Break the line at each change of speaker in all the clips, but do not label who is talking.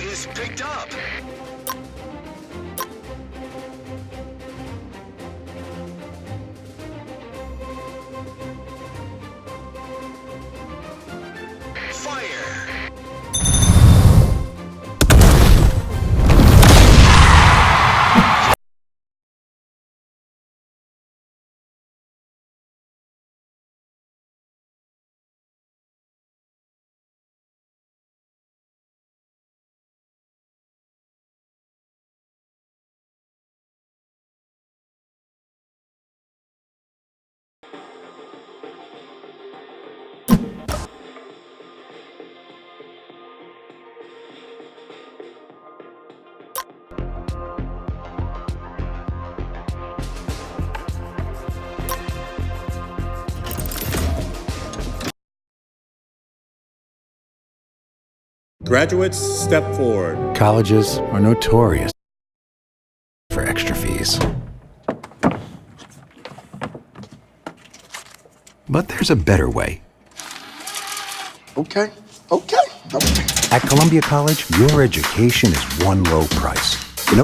Is picked up. Fire.
Graduates, step forward.
Colleges are notorious for extra fees. But there's a better way.
Okay.
At Columbia College, your education is one low price. No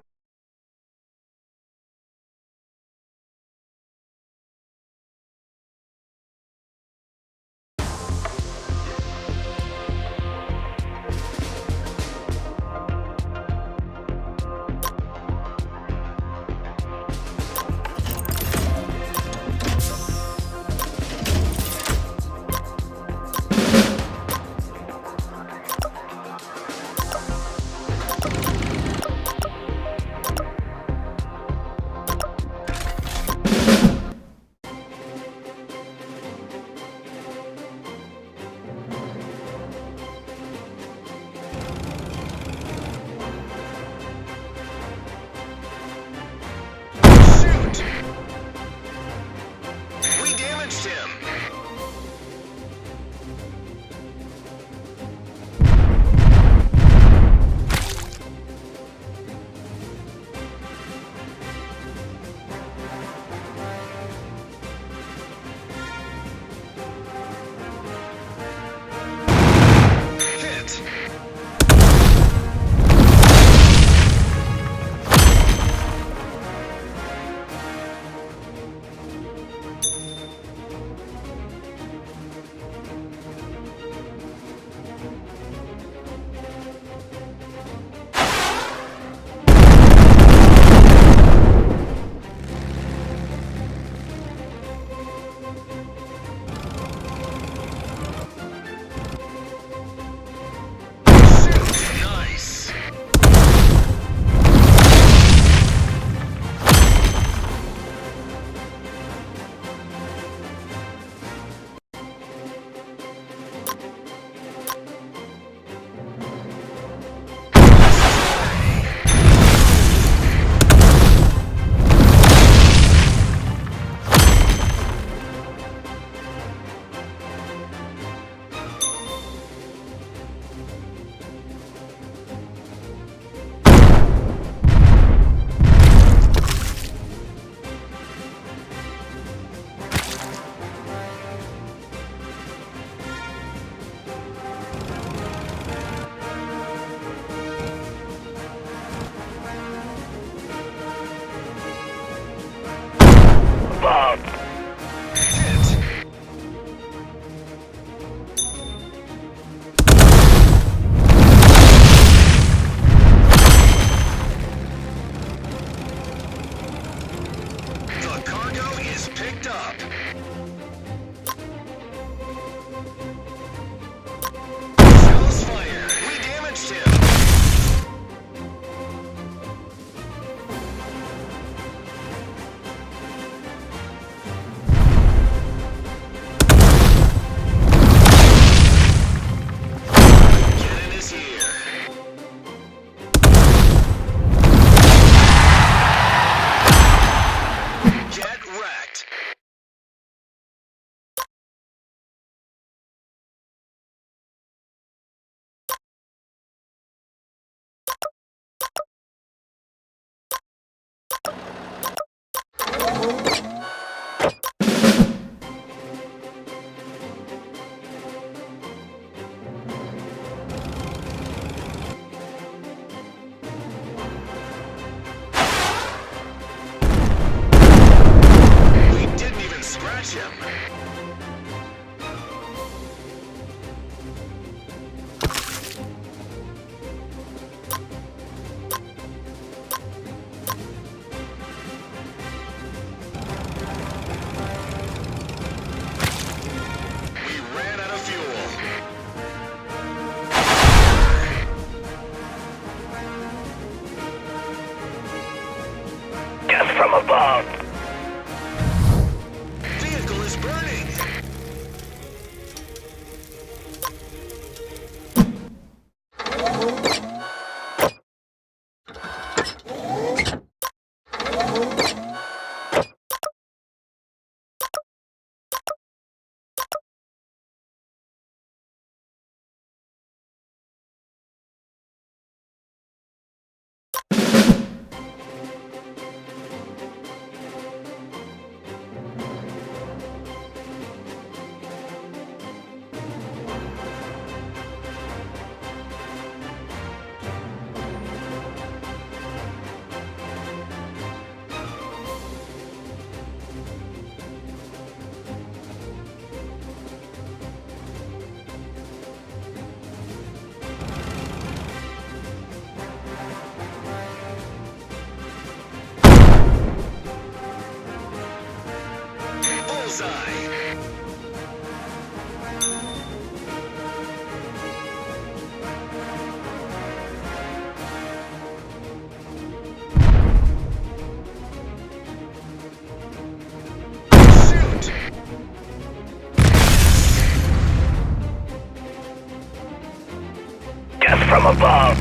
from above!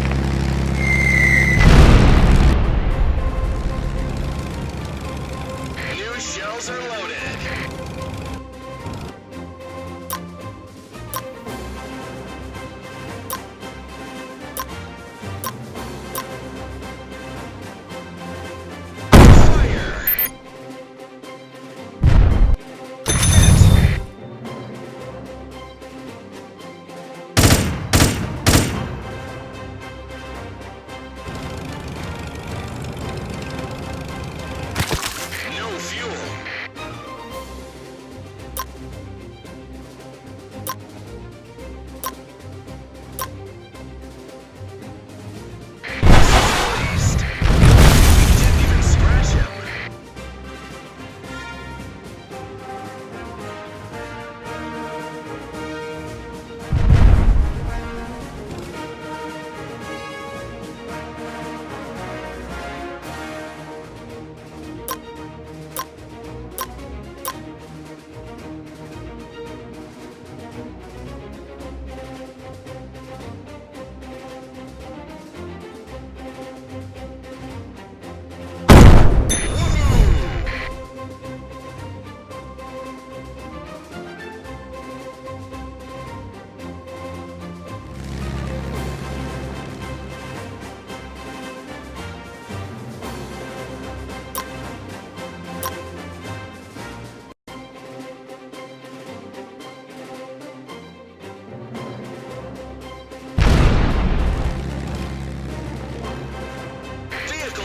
New shells are loaded.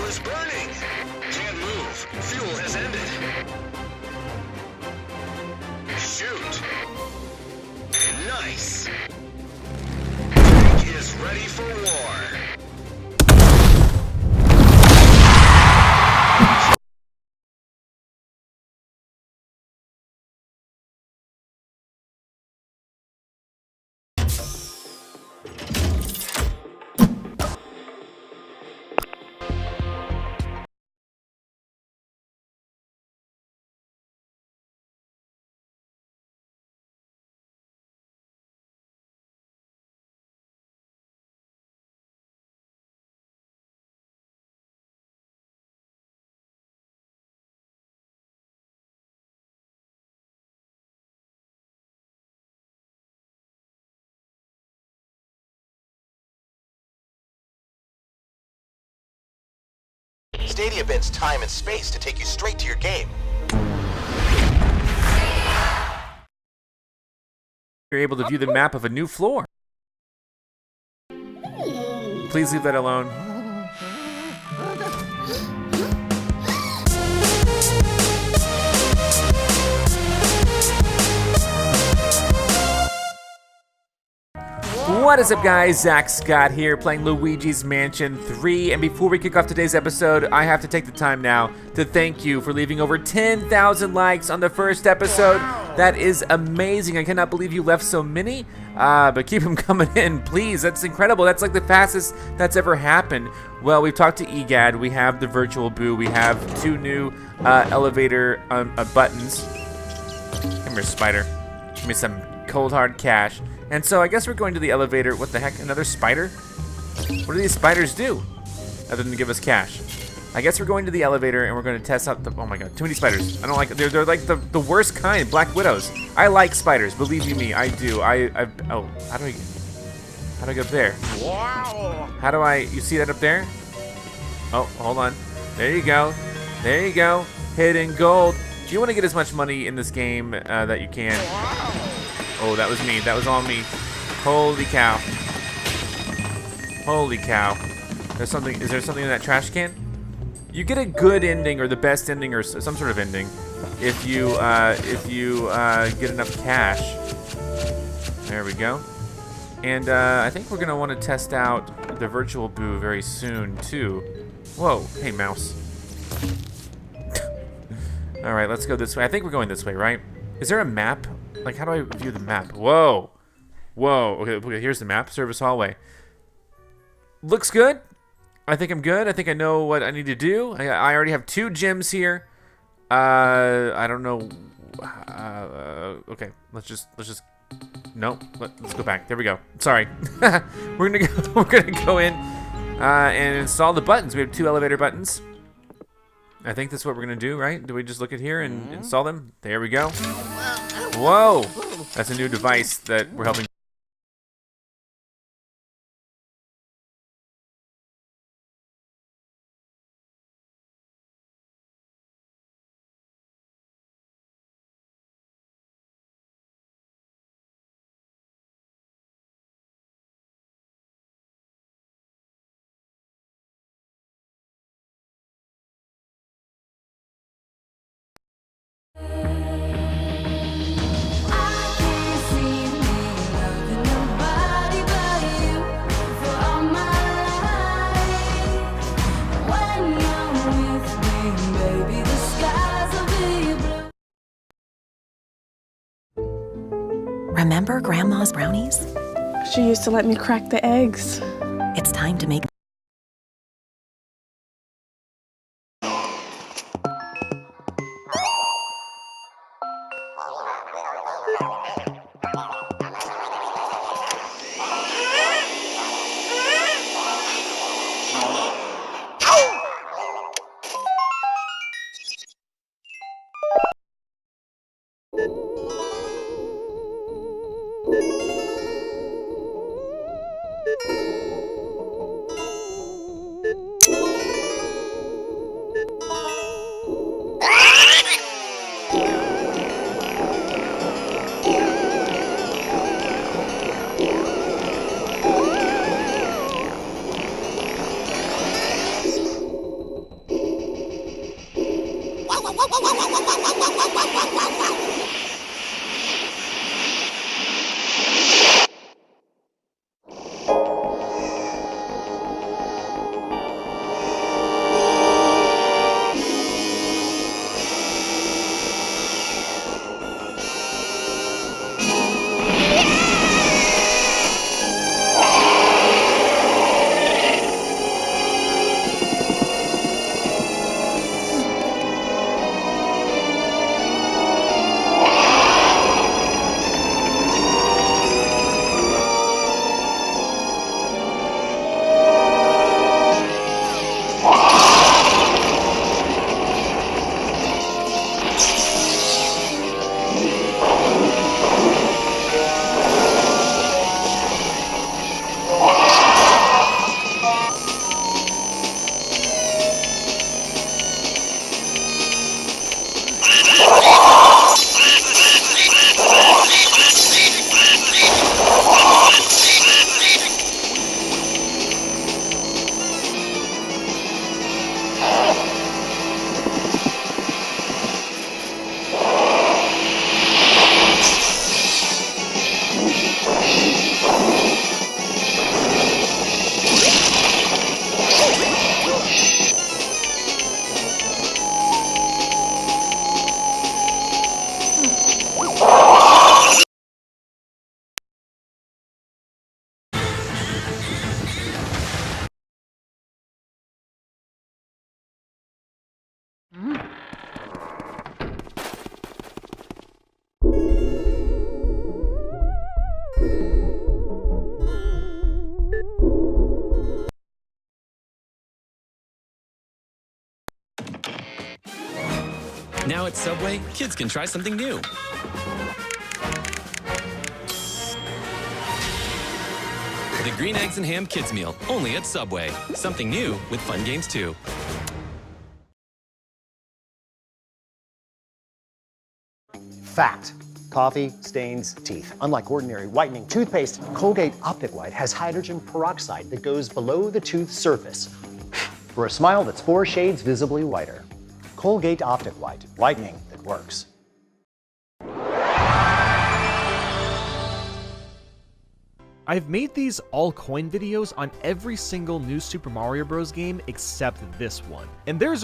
Is burning. Can't move. Fuel has ended. Shoot. Nice. Tank is ready for war.
Stadia bends time and space to take you straight to your game.
You're able to view the map of a new floor. Please leave that alone. What is up, guys? Zach Scott here, playing Luigi's Mansion 3, and before we kick off today's episode, I have to take the time now to thank you for leaving over 10,000 likes on the first episode. That is amazing. I cannot believe you left so many, but keep them coming in, please. That's incredible. That's like the fastest that's ever happened. Well, we've talked to EGAD, we have the virtual boo, we have 2 new elevator buttons. Come here, spider. Give me some cold hard cash. And so I guess we're going to the elevator. What the heck? Another spider? What do these spiders do other than give us cash? I guess we're going to the elevator and we're going to test out the... Oh my god, too many spiders. I don't like it. They're like the worst kind, black widows. I like spiders, believe you me, I do. Oh, how do I get up there? Wow. How do I... You see that up there? Oh, hold on. There you go. There you go. Hidden gold. You want to get as much money in this game that you can. Oh, that was me. That was all me. Holy cow. Holy cow. There's something. Is there something in that trash can? You get a good ending or the best ending or some sort of ending if you get enough cash. There we go. And I think we're gonna want to test out the virtual boo very soon too. Whoa. Hey, mouse. All right, let's go this way. I think we're going this way, right? Is there a map? Like, how do I view the map? Whoa. Whoa. Okay, here's the map. Service hallway. Looks good. I think I'm good. I think I know what I need to do. I already have 2 gems here. I don't know. Okay, let's just Nope. Let's go back. There we go. Sorry. We're gonna go in and install the buttons. We have 2 elevator buttons. I think that's what we're gonna do, right? Do we just look at here and install them? There we go. Whoa! That's a new device that we're helping.
Remember Grandma's brownies?
She used to let me crack the eggs.
It's time to make
Now at Subway, kids can try something new. The Green Eggs and Ham Kids Meal, only at Subway. Something new with fun games too.
Fact. Coffee stains teeth. Unlike ordinary whitening toothpaste, Colgate Optic White has hydrogen peroxide that goes below the tooth surface for a smile that's 4 shades visibly whiter. Colgate Optic White, whitening that works.
I've made these all coin videos on every single new Super Mario Bros. Game except this one. And there's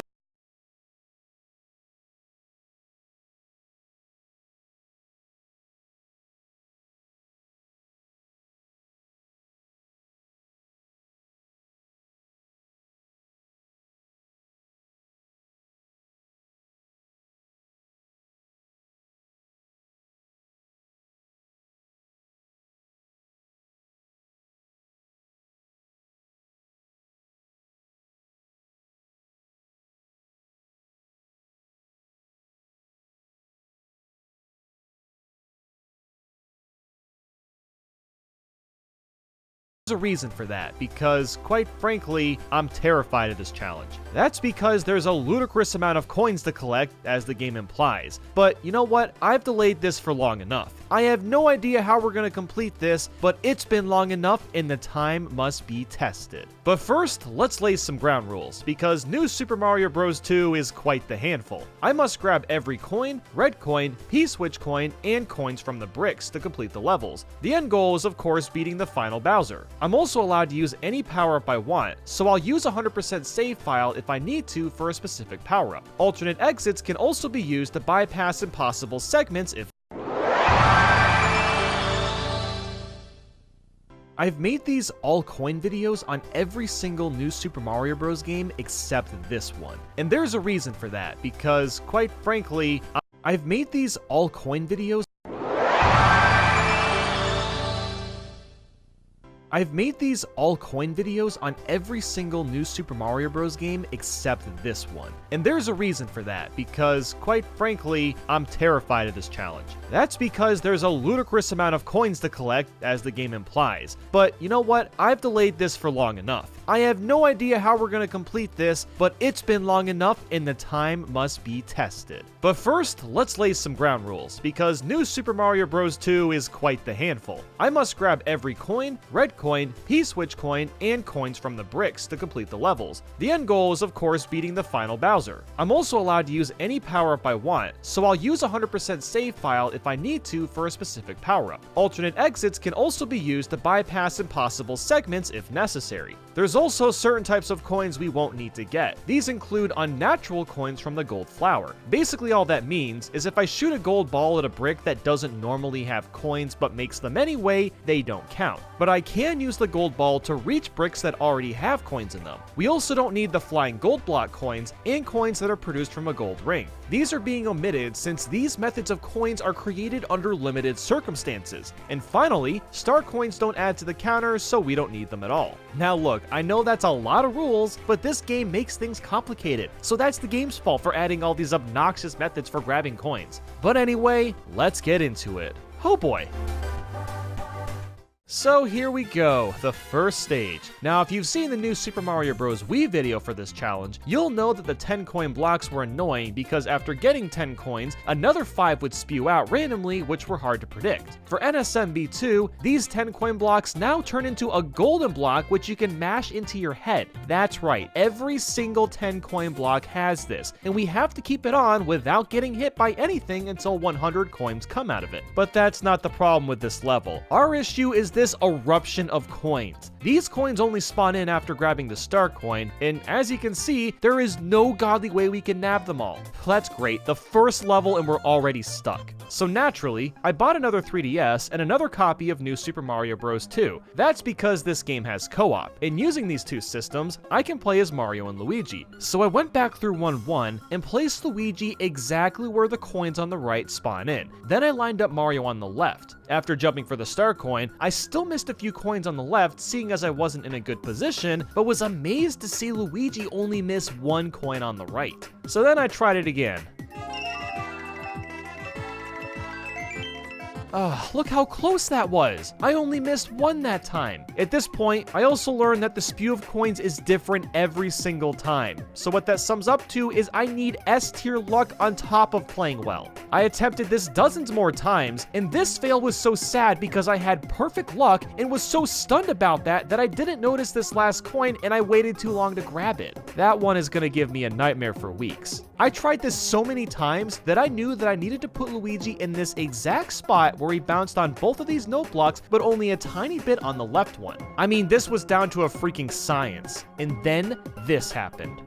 There's a reason for that, because quite frankly, I'm terrified of this challenge. That's because there's a ludicrous amount of coins to collect, as the game implies. But you know what? I've delayed this for long enough. I have no idea how we're going to complete this, but it's been long enough and the time must be tested. But first, let's lay some ground rules, because New Super Mario Bros. 2 is quite the handful. I must grab every coin, red coin, P-switch coin, and coins from the bricks to complete the levels. The end goal is of course beating the final Bowser. I'm also allowed to use any power-up I want, so I'll use a 100% save file if I need to for a specific power-up. Alternate exits can also be used to bypass impossible segments if I've made these all coin videos on every single New Super Mario Bros. Game except this one. And there's a reason for that, because quite frankly, I've made these all coin videos on every single New Super Mario Bros. Game except this one. And there's a reason for that, because quite frankly, I'm terrified of this challenge. That's because there's a ludicrous amount of coins to collect, as the game implies. But you know what? I've delayed this for long enough. I have no idea how we're going to complete this, but it's been long enough and the time must be tested. But first, let's lay some ground rules, because New Super Mario Bros. 2 is quite the handful. I must grab every coin, red coin, P-switch coin, and coins from the bricks to complete the levels. The end goal is of course beating the final Bowser. I'm also allowed to use any power-up I want, so I'll use a 100% save file if I need to for a specific power-up. Alternate exits can also be used to bypass impossible segments if necessary. There's also certain types of coins we won't need to get. These include unnatural coins from the gold flower. Basically all that means is if I shoot a gold ball at a brick that doesn't normally have coins but makes them anyway, they don't count. But I can use the gold ball to reach bricks that already have coins in them. We also don't need the flying gold block coins and coins that are produced from a gold ring. These are being omitted since these methods of coins are created under limited circumstances. And finally, star coins don't add to the counter, so we don't need them at all. Now look, I know that's a lot of rules, but this game makes things complicated, so that's the game's fault for adding all these obnoxious methods for grabbing coins. But anyway, let's get into it. Oh boy. So here we go, the first stage. Now if you've seen the new Super Mario Bros. Wii video for this challenge, you'll know that the 10 coin blocks were annoying because after getting 10 coins, another 5 would spew out randomly, which were hard to predict. For NSMB2, these 10 coin blocks now turn into a golden block which you can mash into your head. That's right, every single 10 coin block has this, and we have to keep it on without getting hit by anything until 100 coins come out of it. But that's not the problem with this level. Our issue is this eruption of coins. These coins only spawn in after grabbing the star coin, and as you can see, there is no godly way we can nab them all. That's great, the first level and we're already stuck. So naturally, I bought another 3DS and another copy of New Super Mario Bros. 2. That's because this game has co-op, and using these two systems, I can play as Mario and Luigi. So I went back through 1-1 and placed Luigi exactly where the coins on the right spawn in. Then I lined up Mario on the left. After jumping for the star coin, I still missed a few coins on the left, seeing as I wasn't in a good position, but was amazed to see Luigi only miss 1 coin on the right. So then I tried it again. Look how close that was. I only missed 1 that time. At this point, I also learned that the spew of coins is different every single time. So what that sums up to is I need S-tier luck on top of playing well. I attempted this dozens more times, and this fail was so sad because I had perfect luck and was so stunned about that I didn't notice this last coin and I waited too long to grab it. That one is gonna give me a nightmare for weeks. I tried this so many times that I knew that I needed to put Luigi in this exact spot where he bounced on both of these note blocks, but only a tiny bit on the left one. I mean, this was down to a freaking science. And then this happened.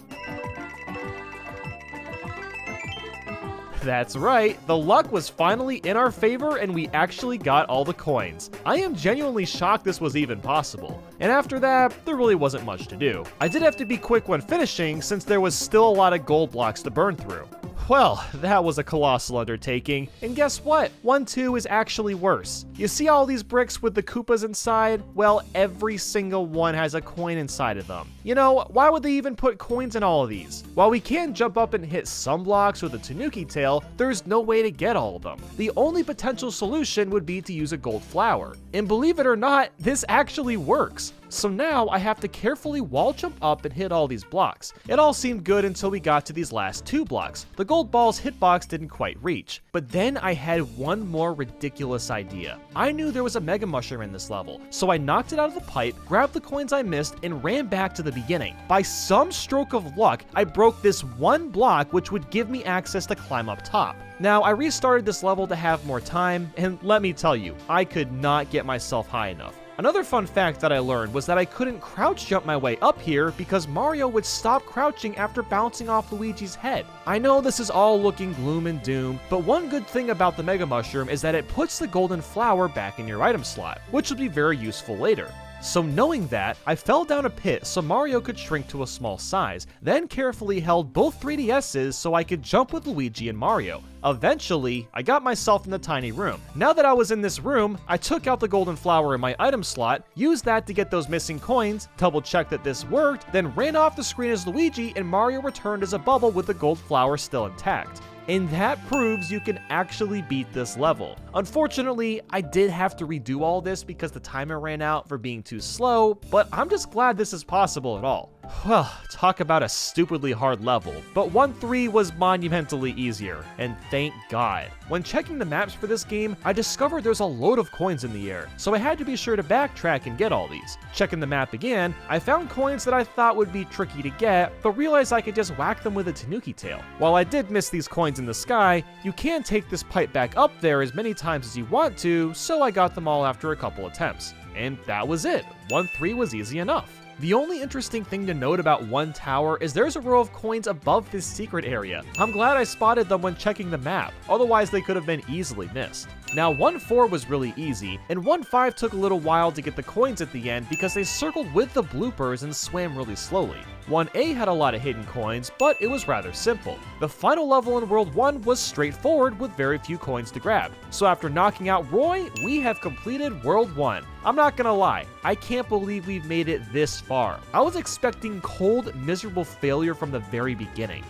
That's right, the luck was finally in our favor and we actually got all the coins. I am genuinely shocked this was even possible. And after that, there really wasn't much to do. I did have to be quick when finishing since there was still a lot of gold blocks to burn through. Well, that was a colossal undertaking, and guess what? 1-2 is actually worse. You see all these bricks with the Koopas inside? Well, every single one has a coin inside of them. You know, why would they even put coins in all of these? While we can jump up and hit some blocks with a Tanuki tail, there's no way to get all of them. The only potential solution would be to use a gold flower. And believe it or not, this actually works. So now I have to carefully wall jump up and hit all these blocks. It all seemed good until we got to these last 2 blocks. The gold ball's hitbox didn't quite reach. But then I had one more ridiculous idea. I knew there was a Mega Mushroom in this level, so I knocked it out of the pipe, grabbed the coins I missed, and ran back to the beginning. By some stroke of luck, I broke this one block which would give me access to climb up top. Now, I restarted this level to have more time, and let me tell you, I could not get myself high enough. Another fun fact that I learned was that I couldn't crouch jump my way up here because Mario would stop crouching after bouncing off Luigi's head. I know this is all looking gloom and doom, but one good thing about the Mega Mushroom is that it puts the golden flower back in your item slot, which will be very useful later. So knowing that, I fell down a pit so Mario could shrink to a small size, then carefully held both 3DSs so I could jump with Luigi and Mario. Eventually, I got myself in the tiny room. Now that I was in this room, I took out the golden flower in my item slot, used that to get those missing coins, double checked that this worked, then ran off the screen as Luigi and Mario returned as a bubble with the gold flower still intact. And that proves you can actually beat this level. Unfortunately, I did have to redo all this because the timer ran out for being too slow, but I'm just glad this is possible at all. Well, talk about a stupidly hard level, but 1-3 was monumentally easier, and thank God. When checking the maps for this game, I discovered there's a load of coins in the air, so I had to be sure to backtrack and get all these. Checking the map again, I found coins that I thought would be tricky to get, but realized I could just whack them with a Tanuki tail. While I did miss these coins in the sky, you can take this pipe back up there as many times as you want to, so I got them all after a couple attempts. And that was it. 1-3 was easy enough. The only interesting thing to note about one tower is there's a row of coins above this secret area. I'm glad I spotted them when checking the map, otherwise they could have been easily missed. Now 1-4 was really easy, and 1-5 took a little while to get the coins at the end because they circled with the bloopers and swam really slowly. 1A had a lot of hidden coins, but it was rather simple. The final level in World 1 was straightforward with very few coins to grab. So after knocking out Roy, we have completed World 1. I'm not gonna lie, I can't believe we've made it this far. I was expecting cold, miserable failure from the very beginning.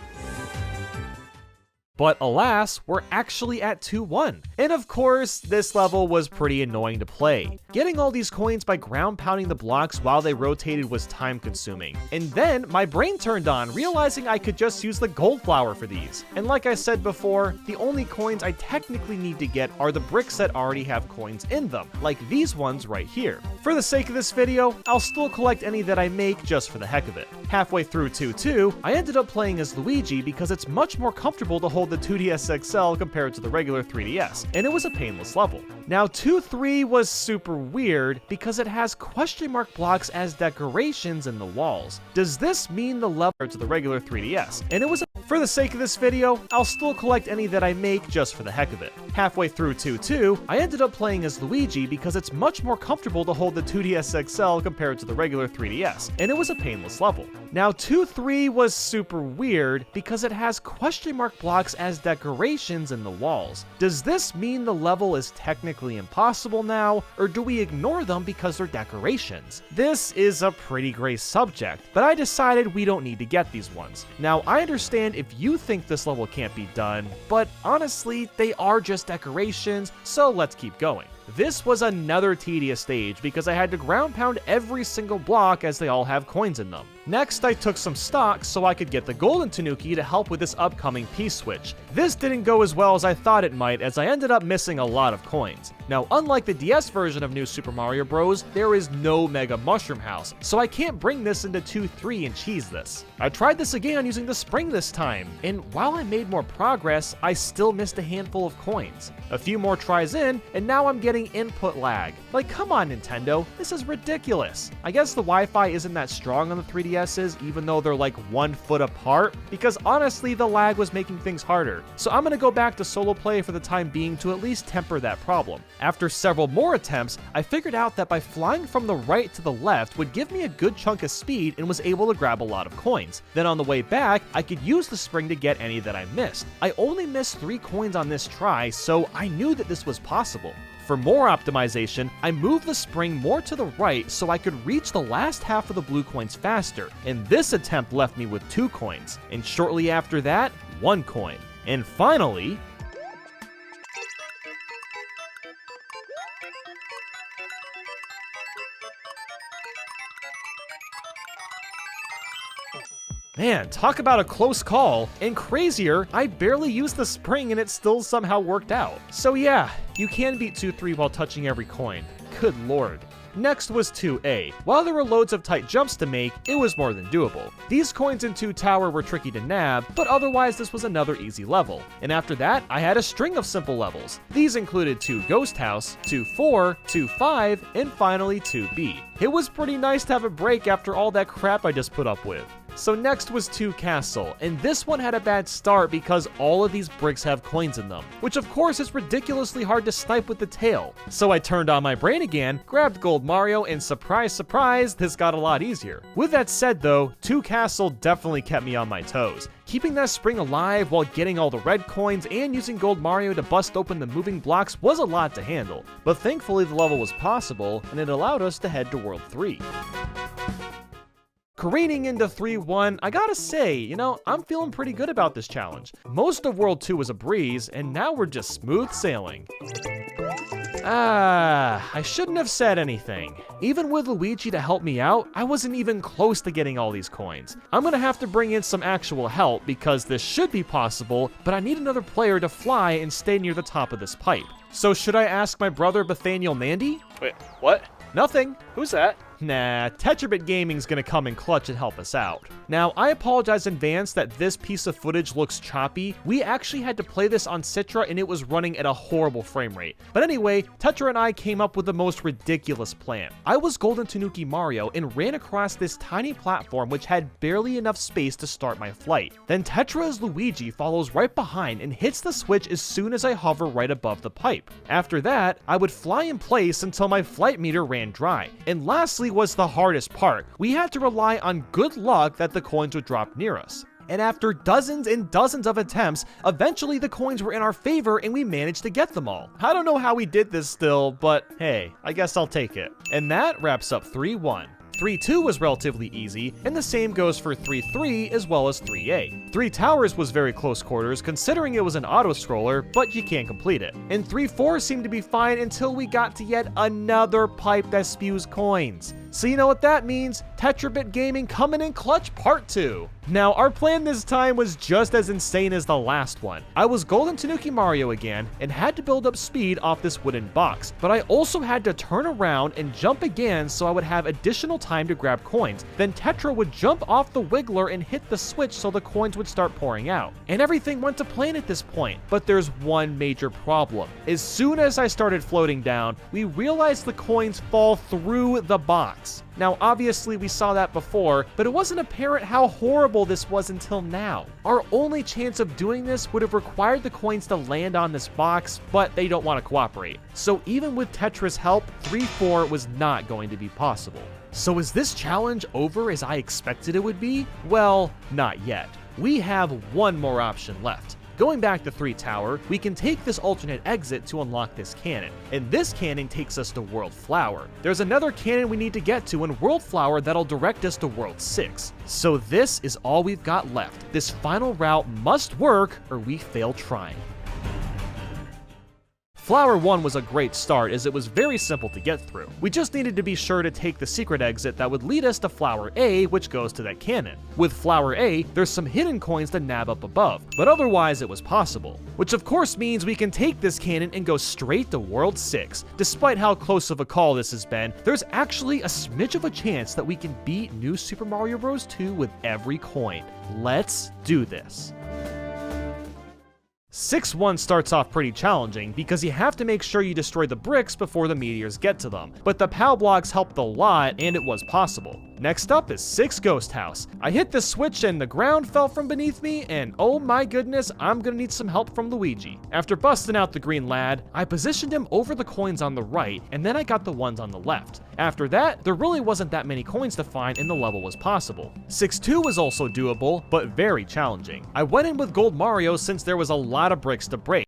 But alas, we're actually at 2-1. And of course, this level was pretty annoying to play. Getting all these coins by ground pounding the blocks while they rotated was time consuming. And then my brain turned on, realizing I could just use the gold flower for these. And like I said before, the only coins I technically need to get are the bricks that already have coins in them, like these ones right here. For the sake of this video, I'll still collect any that I make just for the heck of it. Halfway through 2-2, I ended up playing as Luigi because it's much more comfortable to hold the 2DS XL compared to the regular 3DS, and it was a painless level. Now 2-3 was super weird because it has question mark blocks as decorations in the walls. Does this mean the level to the regular 3DS? And it was for the sake of this video, I'll still collect any that I make just for the heck of it. Halfway through 2-2, I ended up playing as Luigi because it's much more comfortable to hold the 2DS XL compared to the regular 3DS, and it was a painless level. Now 2-3 was super weird because it has question mark blocks as decorations in the walls. Does this mean the level is technically impossible now, or do we ignore them because they're decorations? This is a pretty gray subject, but I decided we don't need to get these ones. Now I understand if you think this level can't be done, but honestly, they are just decorations, so let's keep going. This was another tedious stage because I had to ground pound every single block as they all have coins in them. Next, I took some stock so I could get the golden Tanuki to help with this upcoming P-switch. This didn't go as well as I thought it might, as I ended up missing a lot of coins. Now, unlike the DS version of New Super Mario Bros., there is no Mega Mushroom House, so I can't bring this into 2-3 and cheese this. I tried this again using the spring this time, and while I made more progress, I still missed a handful of coins. A few more tries in, and now I'm getting input lag. Like, come on Nintendo, this is ridiculous. I guess the Wi-Fi isn't that strong on the 3DS, guesses, even though they're like 1 foot apart, because honestly the lag was making things harder. So I'm gonna go back to solo play for the time being to at least temper that problem. After several more attempts, I figured out that by flying from the right to the left would give me a good chunk of speed and was able to grab a lot of coins. Then on the way back, I could use the spring to get any that I missed. I only missed 3 coins on this try, so I knew that this was possible. For more optimization, I moved the spring more to the right so I could reach the last half of the blue coins faster, and this attempt left me with 2 coins, and shortly after that, 1 coin. And finally, man, talk about a close call, and crazier, I barely used the spring and it still somehow worked out. So yeah, you can beat 2-3 while touching every coin. Good lord. Next was 2A. While there were loads of tight jumps to make, it was more than doable. These coins in 2 Tower were tricky to nab, but otherwise this was another easy level. And after that, I had a string of simple levels. These included 2 Ghost House, 2-4, 2-5, and finally 2B. It was pretty nice to have a break after all that crap I just put up with. So next was 2 Castle, and this one had a bad start because all of these bricks have coins in them, which of course is ridiculously hard to snipe with the tail. So I turned on my brain again, grabbed Gold Mario, and surprise, surprise, this got a lot easier. With that said though, 2 Castle definitely kept me on my toes. Keeping that spring alive while getting all the red coins and using Gold Mario to bust open the moving blocks was a lot to handle, but thankfully the level was possible and it allowed us to head to World 3. Careening into 3-1, I gotta say, I'm feeling pretty good about this challenge. Most of World 2 was a breeze, and now we're just smooth sailing. I shouldn't have said anything. Even with Luigi to help me out, I wasn't even close to getting all these coins. I'm gonna have to bring in some actual help because this should be possible, but I need another player to fly and stay near the top of this pipe. So should I ask my brother Nathaniel Nandy?
Wait, what?
Nothing.
Who's that?
Nah, Tetrabit Gaming's gonna come in clutch and help us out. Now, I apologize in advance that this piece of footage looks choppy. We actually had to play this on Citra and it was running at a horrible frame rate. But anyway, Tetra and I came up with the most ridiculous plan. I was Golden Tanuki Mario and ran across this tiny platform which had barely enough space to start my flight. Then Tetra as Luigi follows right behind and hits the switch as soon as I hover right above the pipe. After that, I would fly in place until my flight meter ran dry. And lastly was the hardest part. We had to rely on good luck that the coins would drop near us. And after dozens and dozens of attempts, eventually the coins were in our favor and we managed to get them all. I don't know how we did this still, but hey, I guess I'll take it. And that wraps up 3-1. 3-2 was relatively easy, and the same goes for 3-3 as well as 3A. 3 Towers was very close quarters considering it was an auto-scroller, but you can't complete it. And 3-4 seemed to be fine until we got to yet another pipe that spews coins. So you know what that means? Tetrabit Gaming coming in clutch part 2. Now, our plan this time was just as insane as the last one. I was Golden Tanuki Mario again, and had to build up speed off this wooden box, but I also had to turn around and jump again so I would have additional time to grab coins. Then Tetra would jump off the wiggler and hit the switch so the coins would start pouring out. And everything went to plan at this point, but there's one major problem. As soon as I started floating down, we realized the coins fall through the box. Now, obviously we saw that before, but it wasn't apparent how horrible this was until now. Our only chance of doing this would have required the coins to land on this box, but they don't want to cooperate. So even with Tetra's help, 3-4 was not going to be possible. So is this challenge over as I expected it would be? Well, not yet. We have one more option left. Going back to 3 Tower, we can take this alternate exit to unlock this cannon, and this cannon takes us to World Flower. There's another cannon we need to get to in World Flower that'll direct us to World 6. So this is all we've got left. This final route must work or we fail trying. Flower 1 was a great start as it was very simple to get through. We just needed to be sure to take the secret exit that would lead us to Flower A, which goes to that cannon. With Flower A, there's some hidden coins to nab up above, but otherwise it was possible. Which of course means we can take this cannon and go straight to World 6. Despite how close of a call this has been, there's actually a smidge of a chance that we can beat New Super Mario Bros. 2 with every coin. Let's do this. 6-1 starts off pretty challenging because you have to make sure you destroy the bricks before the meteors get to them, but the POW blocks helped a lot and it was possible. Next up is 6 Ghost House. I hit the switch and the ground fell from beneath me, and oh my goodness, I'm gonna need some help from Luigi. After busting out the green lad, I positioned him over the coins on the right, and then I got the ones on the left. After that, there really wasn't that many coins to find and the level was possible. 6-2 was also doable, but very challenging. I went in with Gold Mario since there was a lot of bricks to break,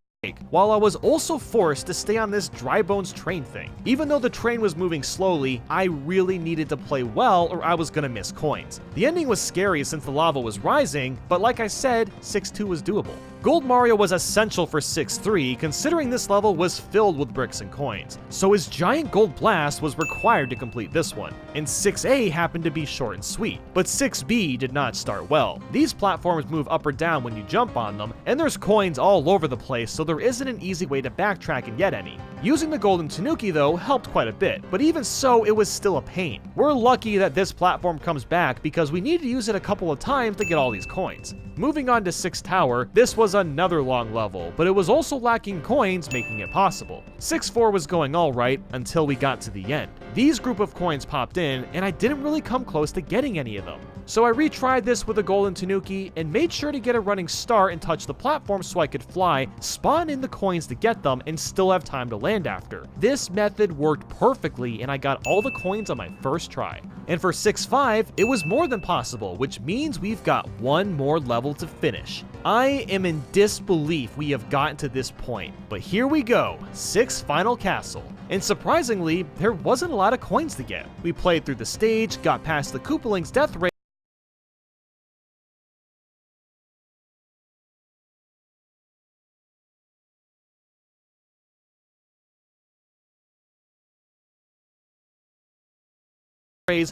while I was also forced to stay on this dry bones train thing. Even though the train was moving slowly, I really needed to play well or I was gonna miss coins. The ending was scary since the lava was rising, but like I said, 6-2 was doable. Gold Mario was essential for 6-3 considering this level was filled with bricks and coins, so his giant gold blast was required to complete this one. And 6A happened to be short and sweet, but 6B did not start well. These platforms move up or down when you jump on them, and there's coins all over the place, so there isn't an easy way to backtrack and get any. Using the golden tanuki though helped quite a bit, but even so it was still a pain. We're lucky that this platform comes back because we need to use it a couple of times to get all these coins. Moving on to 6 Tower, this was another long level, but it was also lacking coins, making it possible. 6-4 was going alright until we got to the end. These group of coins popped in, and I didn't really come close to getting any of them. So I retried this with a golden tanuki and made sure to get a running start and touch the platform so I could fly, spawn in the coins to get them, and still have time to land after. This method worked perfectly and I got all the coins on my first try. And for 6-5, it was more than possible, which means we've got one more level to finish. I am in disbelief we have gotten to this point, but here we go, 6 Final Castle. And surprisingly, there wasn't a lot of coins to get. We played through the stage, got past the Koopaling's death rate,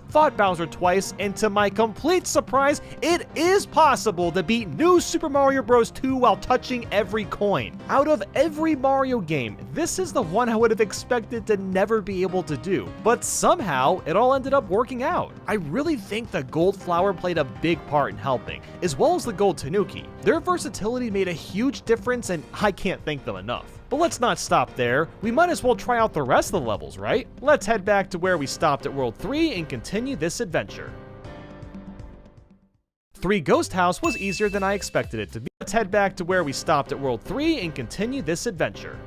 fought Bowser twice, and to my complete surprise, it is possible to beat New Super Mario Bros. 2 while touching every coin. Out of every Mario game, this is the one I would have expected to never be able to do, but somehow it all ended up working out. I really think the Gold Flower played a big part in helping, as well as the Gold Tanuki. Their versatility made a huge difference and I can't thank them enough. But let's not stop there. We might as well try out the rest of the levels, right? Let's head back to where we stopped at World 3 and continue this adventure. 3 Ghost House was easier than I expected it to be. Let's head back to where we stopped at World 3 and continue this adventure.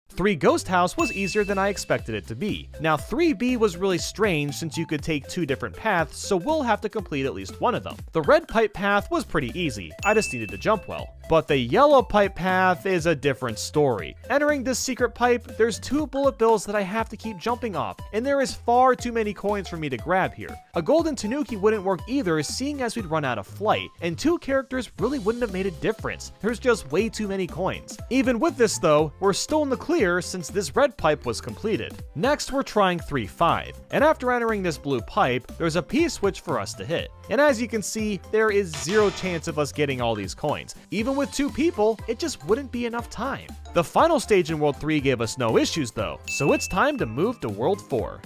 3 Ghost House was easier than I expected it to be. Now 3B was really strange since you could take 2 different paths, so we'll have to complete at least one of them. The red pipe path was pretty easy, I just needed to jump well. But the yellow pipe path is a different story. Entering this secret pipe, there's 2 bullet bills that I have to keep jumping off, and there is far too many coins for me to grab here. A golden tanuki wouldn't work either, seeing as we'd run out of flight, and 2 characters really wouldn't have made a difference. There's just way too many coins. Even with this though, we're still in the clear since this red pipe was completed. Next, we're trying 3-5, and after entering this blue pipe, there's a P-switch for us to hit. And as you can see, there is 0 chance of us getting all these coins. Even with 2 people, it just wouldn't be enough time. The final stage in World 3 gave us no issues though, so it's time to move to World 4.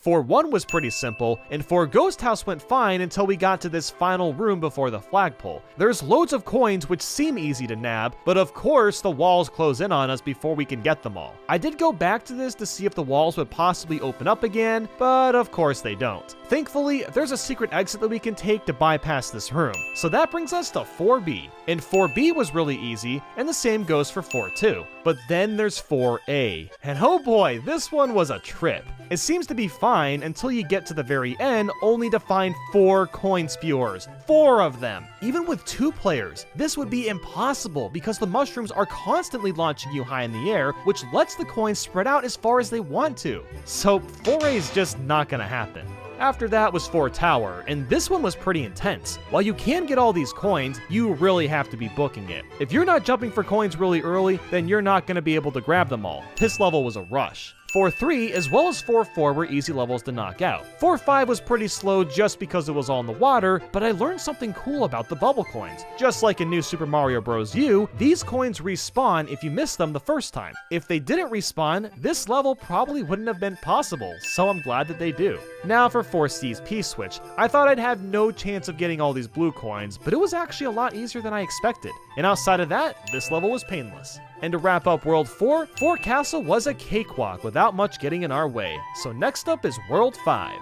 4-1 was pretty simple, and 4 Ghost House went fine until we got to this final room before the flagpole. There's loads of coins which seem easy to nab, but of course the walls close in on us before we can get them all. I did go back to this to see if the walls would possibly open up again, but of course they don't. Thankfully, there's a secret exit that we can take to bypass this room, so that brings us to 4B. And 4B was really easy, and the same goes for 4-2. But then there's 4A, and oh boy, this one was a trip. It seems to be fine until you get to the very end, only to find 4 coin spewers. 4 of them! Even with 2 players, this would be impossible because the mushrooms are constantly launching you high in the air, which lets the coins spread out as far as they want to. So 4A is just not gonna happen. After that was 4 Tower, and this one was pretty intense. While you can get all these coins, you really have to be booking it. If you're not jumping for coins really early, then you're not going to be able to grab them all. This level was a rush. 4-3 as well as 4-4 were easy levels to knock out. 4-5 was pretty slow just because it was all in the water, but I learned something cool about the bubble coins. Just like in New Super Mario Bros. U, these coins respawn if you miss them the first time. If they didn't respawn, this level probably wouldn't have been possible, so I'm glad that they do. Now for 4C's P-switch. I thought I'd have no chance of getting all these blue coins, but it was actually a lot easier than I expected. And outside of that, this level was painless. And to wrap up World 4, Fort Castle was a cakewalk without much getting in our way. So next up is World 5.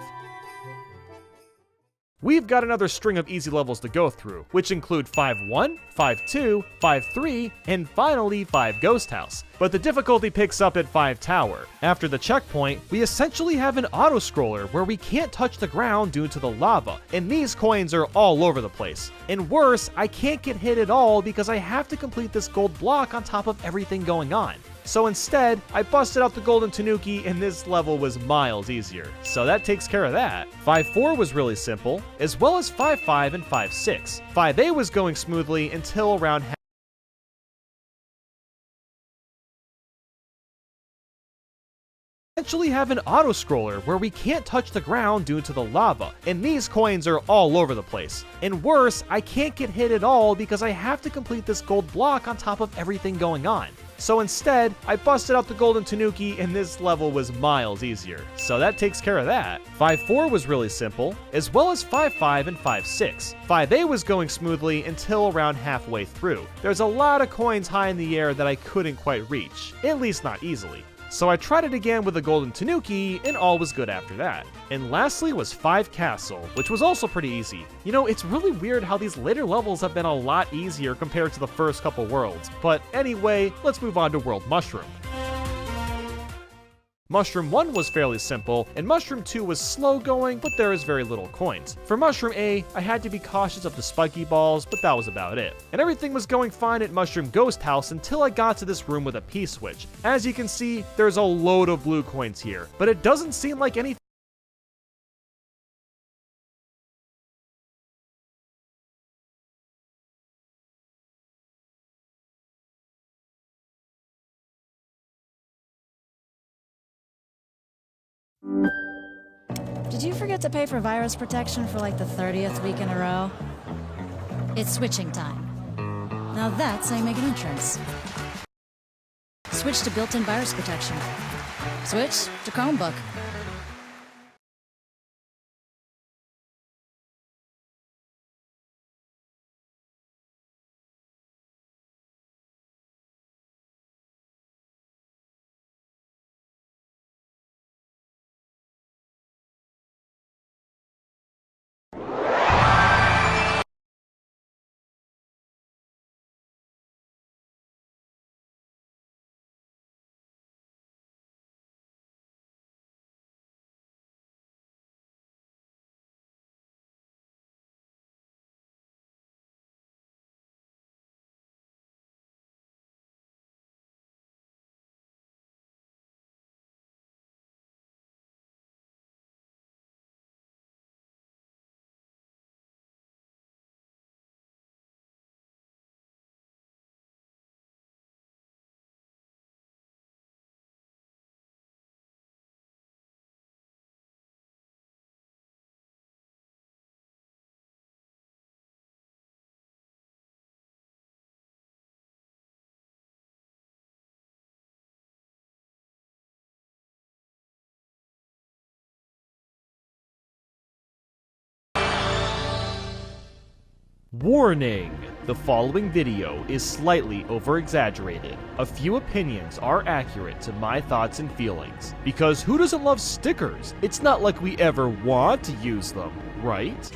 We've got another string of easy levels to go through, which include 5-1, 5-2, 5-3, and finally 5 Ghost House. But the difficulty picks up at 5 Tower. After the checkpoint, we essentially have an auto-scroller where we can't touch the ground due to the lava, and these coins are all over the place. And worse, I can't get hit at all because I have to complete this gold block on top of everything going on. So instead, I busted out the golden tanuki and this level was miles easier. So that takes care of that. 5-4 was really simple, as well as 5-5 and 5-6. 5A was going smoothly until around essentially have an auto-scroller where we can't touch the ground due to the lava, and these coins are all over the place. And worse, I can't get hit at all because I have to complete this gold block on top of everything going on. So instead, I busted out the golden tanuki and this level was miles easier. So that takes care of that. 5-4 was really simple, as well as 5-5 and 5-6. 5A was going smoothly until around halfway through. There's a lot of coins high in the air that I couldn't quite reach, at least not easily. So I tried it again with the golden tanuki, and all was good after that. And lastly was 5 Castle, which was also pretty easy. You know, it's really weird how these later levels have been a lot easier compared to the first couple worlds. But anyway, let's move on to World Mushroom. Mushroom 1 was fairly simple, and Mushroom 2 was slow going, but there is very little coins. For Mushroom A, I had to be cautious of the spiky balls, but that was about it. And everything was going fine at Mushroom Ghost House until I got to this room with a P-switch. As you can see, there's a load of blue coins here, but it doesn't seem like anything.
Did you forget to pay for virus protection for like the 30th week in a row? It's switching time. Now that's how you make an entrance. Switch to built-in virus protection. Switch to Chromebook.
Warning! The following video is slightly over-exaggerated. A few opinions are accurate to my thoughts and feelings. Because who doesn't love stickers? It's not like we ever want to use them, right?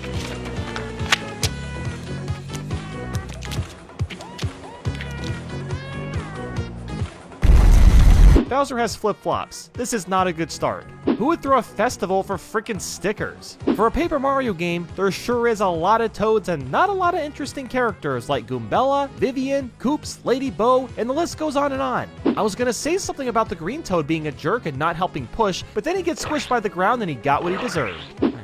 Bowser has flip-flops. This is not a good start. Who would throw a festival for frickin' stickers? For a Paper Mario game, there sure is a lot of Toads and not a lot of interesting characters like Goombella, Vivian, Koops, Lady Bo, and the list goes on and on. I was gonna say something about the green Toad being a jerk and not helping push, but then he gets squished by the ground and he got what he deserved.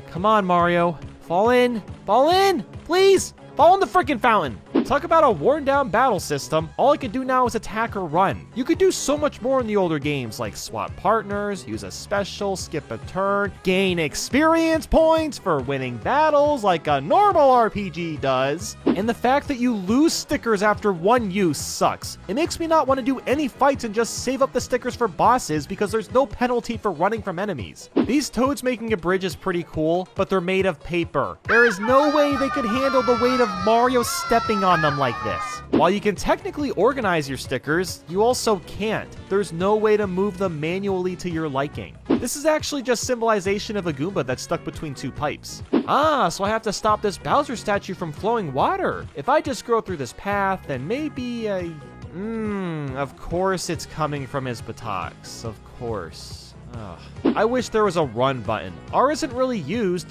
Come on, Mario. Fall in. Fall in! Please! Fall in the frickin' fountain! Talk about a worn-down battle system. All I can do now is attack or run. You could do so much more in the older games, like swap partners, use a special, skip a turn, gain experience points for winning battles like a normal RPG does. And the fact that you lose stickers after one use sucks. It makes me not want to do any fights and just save up the stickers for bosses because there's no penalty for running from enemies. These Toads making a bridge is pretty cool, but they're made of paper. There is no way they could handle the weight of Mario stepping on on them like this. While you can technically organize your stickers, you also can't. There's no way to move them manually to your liking. This is actually just symbolization of a Goomba that's stuck between two pipes. Ah, so I have to stop this Bowser statue from flowing water. If I just scroll through this path, then maybe of course it's coming from his buttocks. Of course. Ugh. I wish there was a run button. R isn't really used.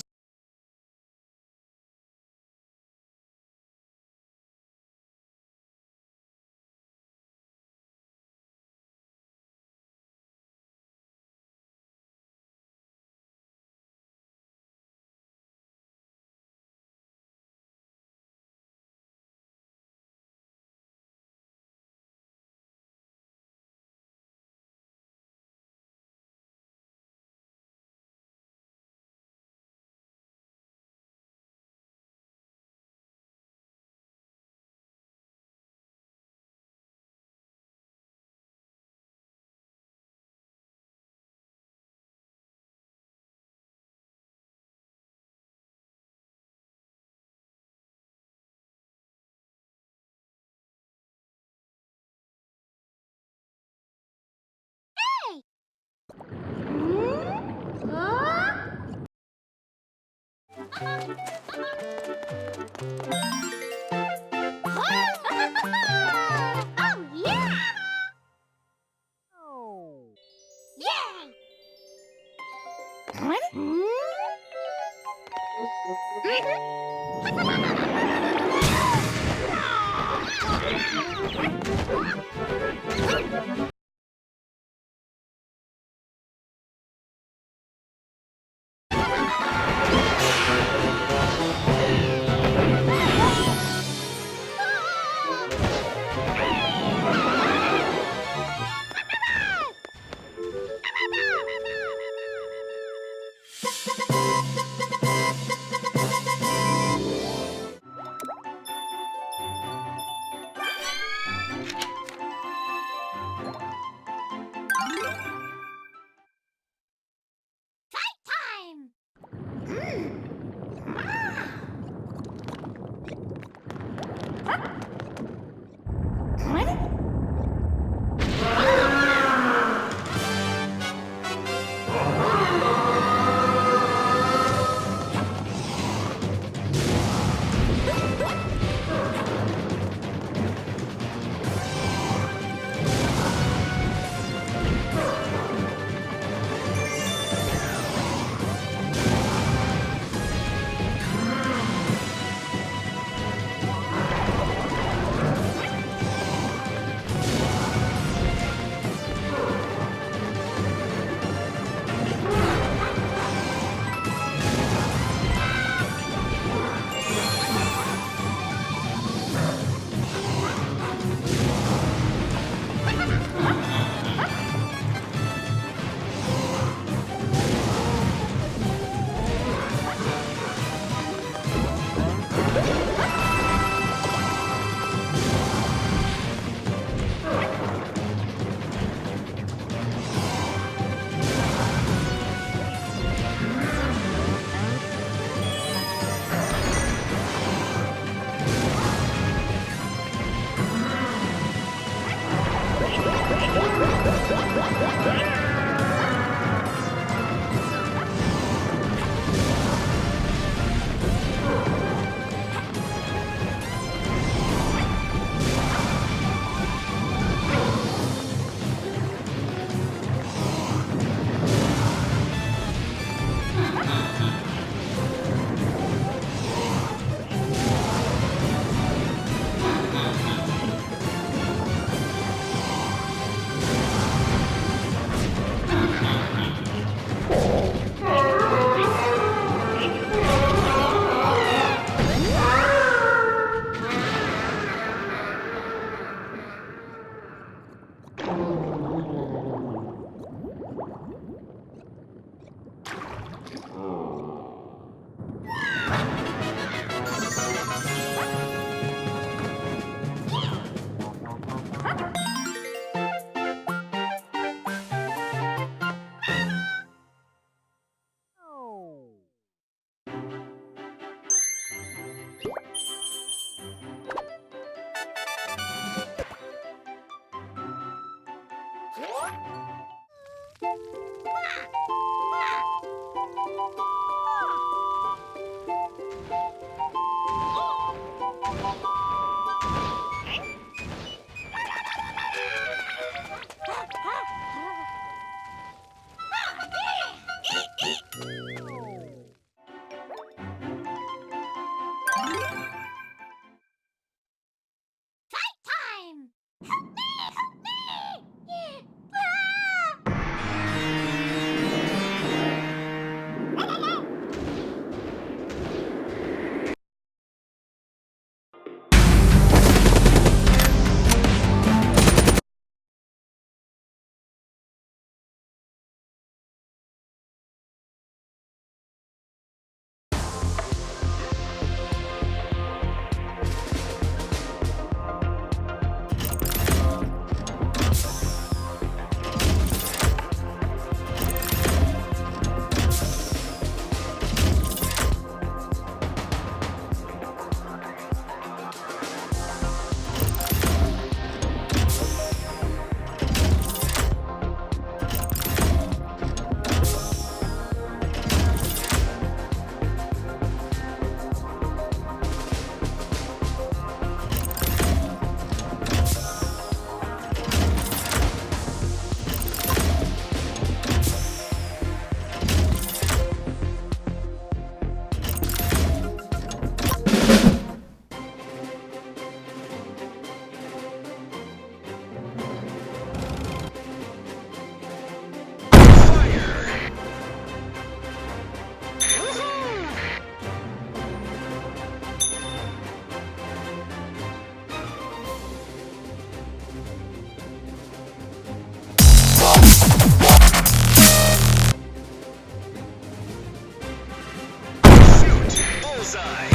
Bullseye.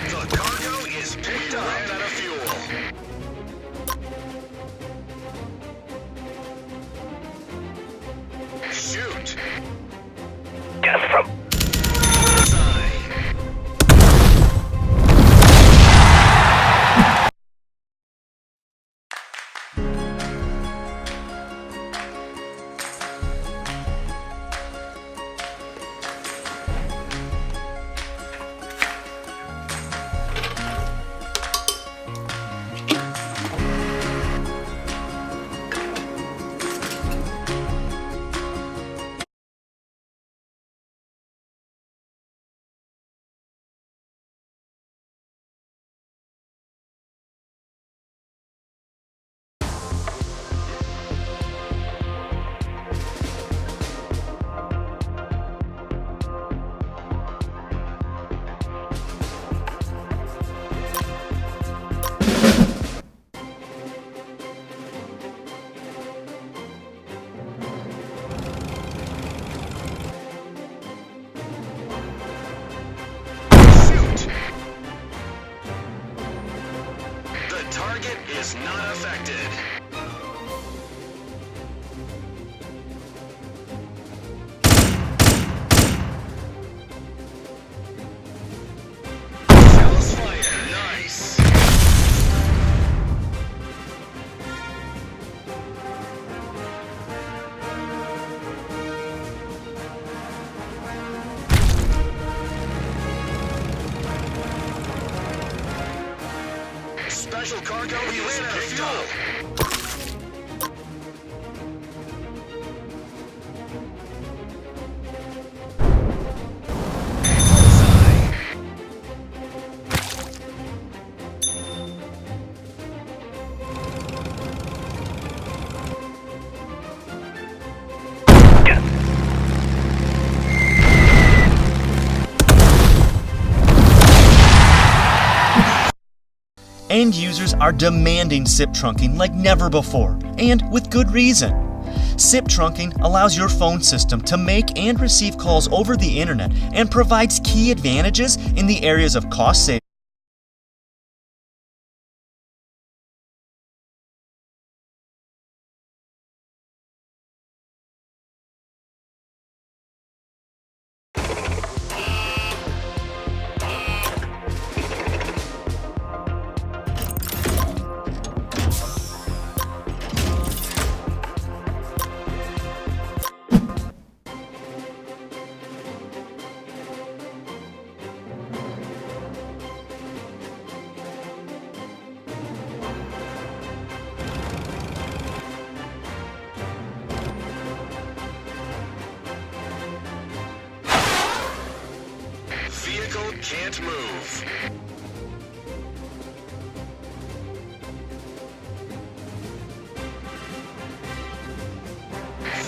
The cargo is picked up. Ran out of fuel. Shoot. Death from Bullseye. Shoot. The target is not affected. Shells fire. Nice. Special cargo. We ran out of fuel. Bullseye.
End users are demanding SIP trunking like never before, and with good reason. SIP trunking allows your phone system to make and receive calls over the internet and provides key advantages in the areas of cost savings. Vehicle can't move.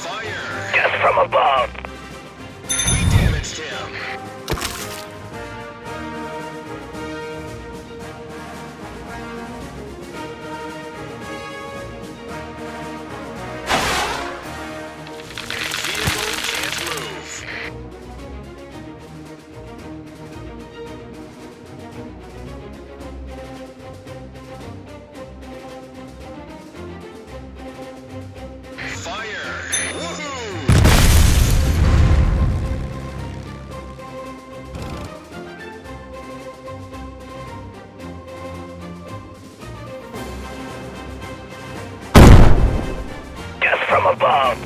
Fire! Death from above. We damaged him. Vehicle can't move. Fire! Woohoo! Death from above.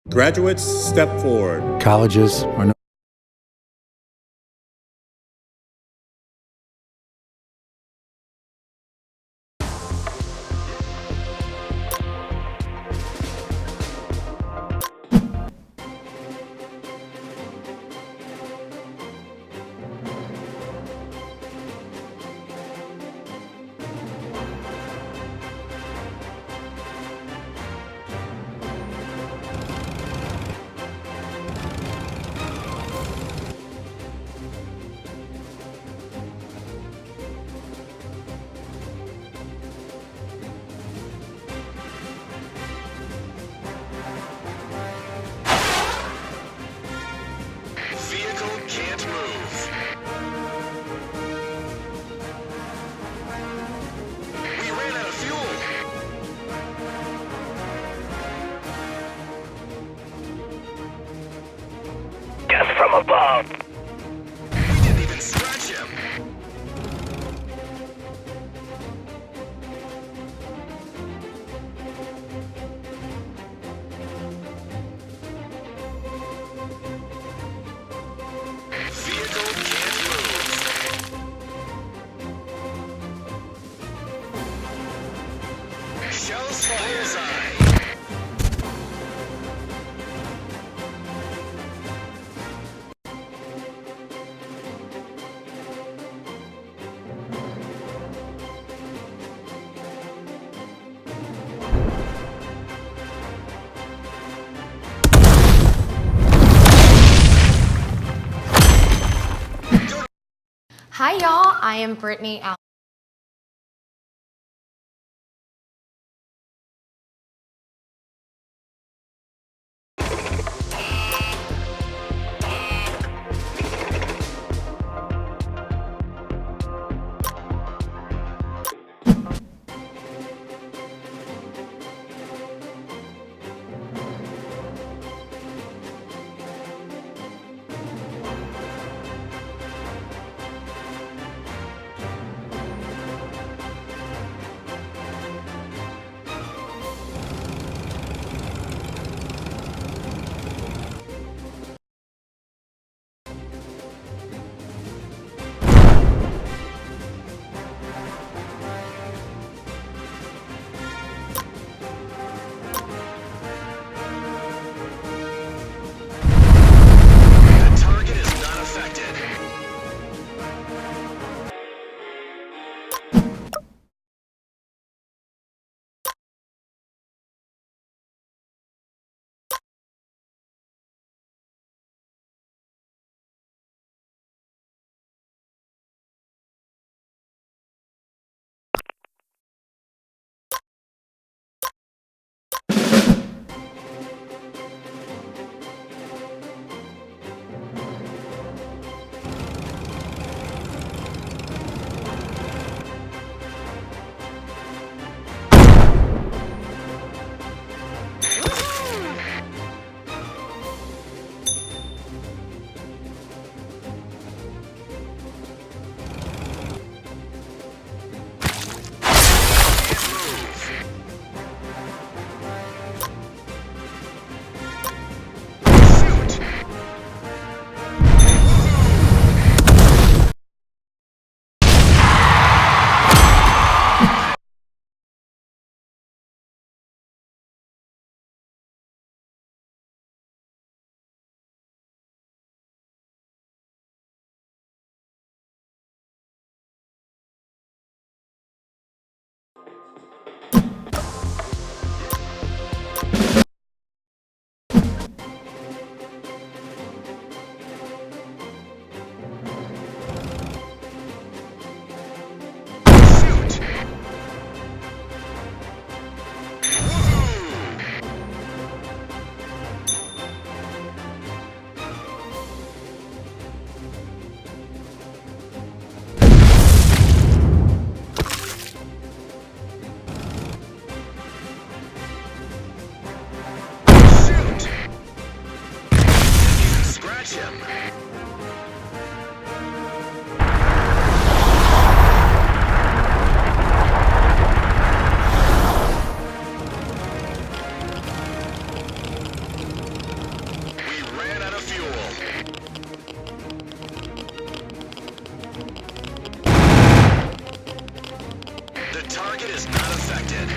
Graduates, step forward.
Colleges are no
Hi y'all, I am Brittany Al.
Target is not affected.